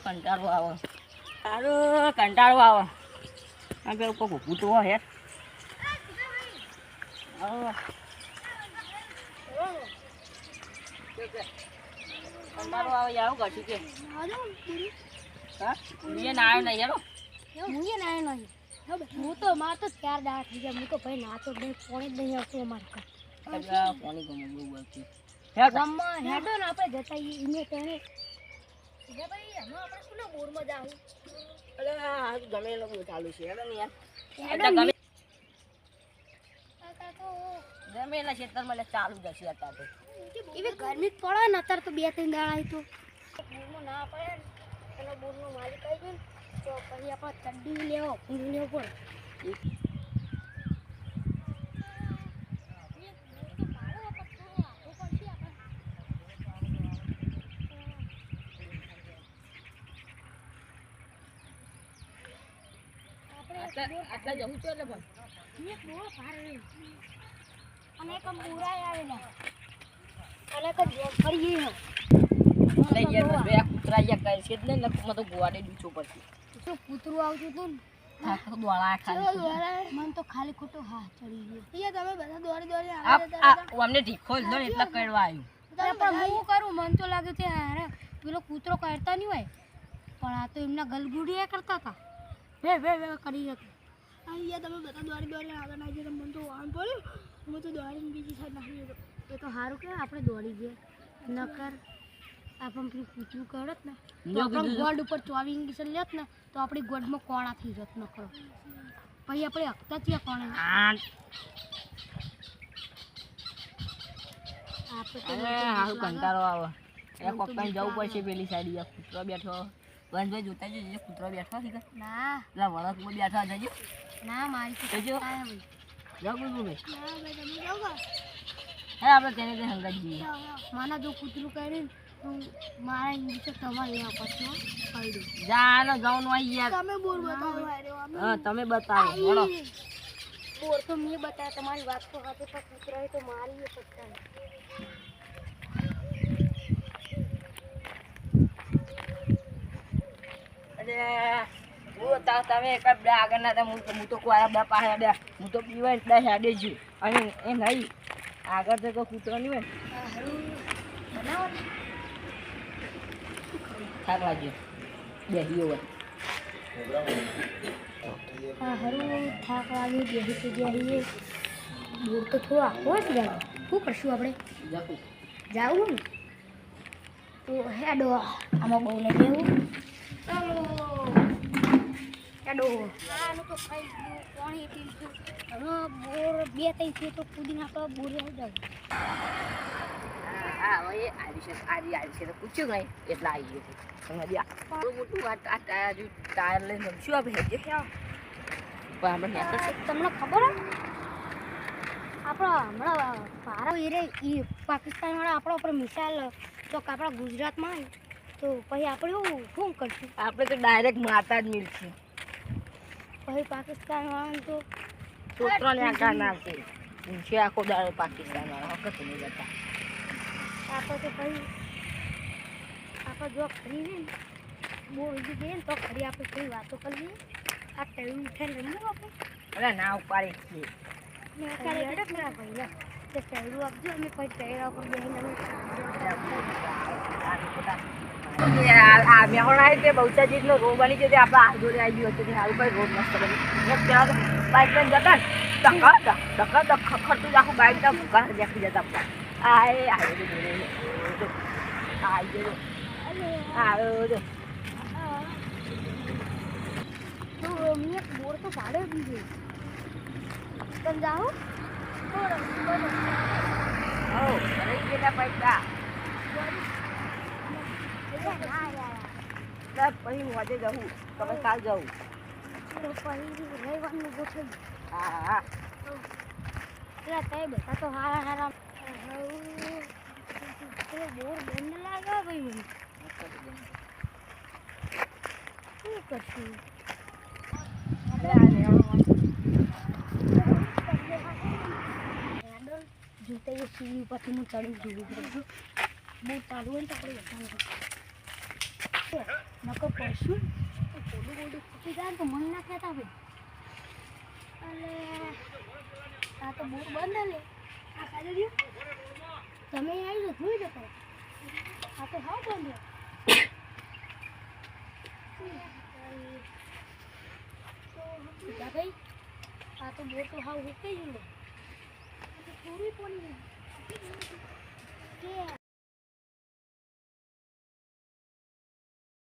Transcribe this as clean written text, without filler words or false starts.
કંટાળો આવે કંટાળો આવે આ પેલું કોઈ ઊભું તો હે કંટાળો આવે યાર શું કરશું કે હા મુએ ના આવ્યો નહીં યાર મુએ ના આવ્યો નહીં હું તો માર તો 4 દાડા થઈ ગયા હું તો ભાઈ નાતો નહીં પાણી જ નહીં આવતું અમારે પાણી ગમે બહુ આવતું ગામમાં હેડો ને આપણે જતા ઈને તેને ભાઈ હમણાં આપણે શું બોરમાં જાવું અરે આ ગમે લોકો ચાલુ છે હેડો ને યાર ગમે એના ખેતરમાં ચાલુ જશે અત્યારે એવી ગરમી પડે ને અત્યારે તો 2-3 દાડા આવી તો બોરમાં ના પડે ને એનો બોરનો માલિક આવી ગયો તો પછી આપણે ચડ્ડી લેવો ઊંઘ લેવો પડે આટલા જવું છે એટલે પણ એક બોર ભારે અને એક બોરાય આવેલા અને એક જોબ ફરી ગઈ લઈ ગયા બે કૂતરા યા કહે છે ને લખમાં તો ગોવાડે દૂચો પડતી તો કૂતરું આવતું હતું ને હા તો દોડા ખાલી મન તો ખાલી ખોટો હા ચડી ગયો તમે બધા દોડી અમને ઢીખો જ ને એટલા કરવા આવ્યું પણ હું કરું મન તો લાગે છે અરે પેલો કૂતરો કરતા નહીં હોય પણ આ તો એમના ગલગુડિયા કરતા હતા વે કરી હતો અહીંયા તમે બધા દોડી આગળ આવી ગયા મને તો વાન પડ્યું હું તો દોડીને બીજી સાઈડ નાખી દીધો એ તો સારું કે આપણે દોડી ગયા નકર આપણને પેલું કૂતરું કરત ને તો આપણે ગોડ ઉપર 24 ઇંગીશન લેત ને તો આપણી ગોડમાં કોણા થઈ જત નકરો પછી આપણે હકતા ત્યાં કોણા હારું કંટાળો આવે એક પપ્પાને જવું પડશે પેલી સાઈડ કૂતરો બેઠો બંધ જોતા જજો કૂતરો બેઠો છે ના પેલા વળકમાં બેઠા જજો ના મારી તો જજો ભાઈ જાઓ કુતરું ભાઈ ના ભાઈ તમે જાઓ હે આપણે તેને તે હંગાત જઈએ માના જો કૂતરું કરીને તો મારા ઇંગ્લિશ તમારે લેવા પછી કહી દઉં જાનો જવાનું આવી યાર તમે બોર બતાવો હા તમે બતાવો બોલો બોર તો મેં બતાવ્યા તમારી વાત તો હાથે પર કૂતરા તો મારી એ પત્તા તમે એક બે આગળ ના હું તો કોઈ બે પાસે બે હું તો પીવાય બે હેડે છું અને એ નહીં આગળ તો કોઈ કૂતરો નહીં હોય થાક લાગ્યો બેહીઓ હોય હરું થાક લાગ્યો બેહી તો બેહીએ બોર તો થોડો આખો જ ગયો શું કરશું આપણે જાવું ને તો હેડો આમાં બહુ લઈ લેવું ચાલો હેડો આનું તો ખાઈ ગયું પાણી પી ગયું હવે બોર 2-3 છે તો કૂદીને આપણે બોર આવી જાવ હા હવે આવી છે તો પૂછ્યું નહીં એટલા આવી ગયું સમજ્યા બહુ મોટું આ ટાયર લઈને રમશું આપણે હેજે પણ આપણે તમને ખબર હે આપણા હમણાં પારા એ પાકિસ્તાનવાળા આપણા ઉપર મિસાઇલ તો આપણા ગુજરાતમાં આવે તો પછી આપણે શું કરશું આપણે તો ડાયરેક્ટ માતા જ મિલશું પછી પાકિસ્તાનવાળાને તો છોકરાને આકાર નાખશે છે આખો દાડો પાકિસ્તાનવાળા વખત નહીં જતા આપણે તો પછી આપણે જો ખરીને બોલ જઈએ ને તો ખરી આપણે કઈ વાતો કરીએ આ ટેવું ઉઠાઈને રમવું આપણે અરે ના ઉપાડી છીએ મેં અત્યારે હેડક ના ભાઈ તો ટેરું આપજો અને પછી ટેરા ઉપર બેસીને મેહોણા તે બહુચાજીનો રોડ બની ગયો તે આપણે આ જોડે આવી ગયો હતું સારું ભાઈ રોડ મસ્ત બની ત્યાં તો બાઇક લઈને જતા ને ધક્કા ખખડતું જ આખું બાઇક તો ભૂકા દેખી જતા તો મેં એક બોર તો ભાડે દીધું તમે જાઓ પૈસા ના પછી હું આજે જવું તમે કાલ જવું પછી રવિવારનું ગોઠવ્યું હા પેલા તે બધા તો હારા બોર બંધ લાગે ભાઈ મને શું કરશું જોતા એ સીડી ઉપરથી હું ચડી જોવું બહુ ચાલુ હોય ને તો આપણે નકો પશું બોડું ફૂટી જાય ને તો મન ના કહેતા ભાઈ અને આ તો બોર બંધ લે આ કાઢી દો તમે આવી જો જોઈ જતો આ તો હા બંધ ભાઈ આ તો બોર તો હાવ હુકાઈ ગયું થોડી પડી કે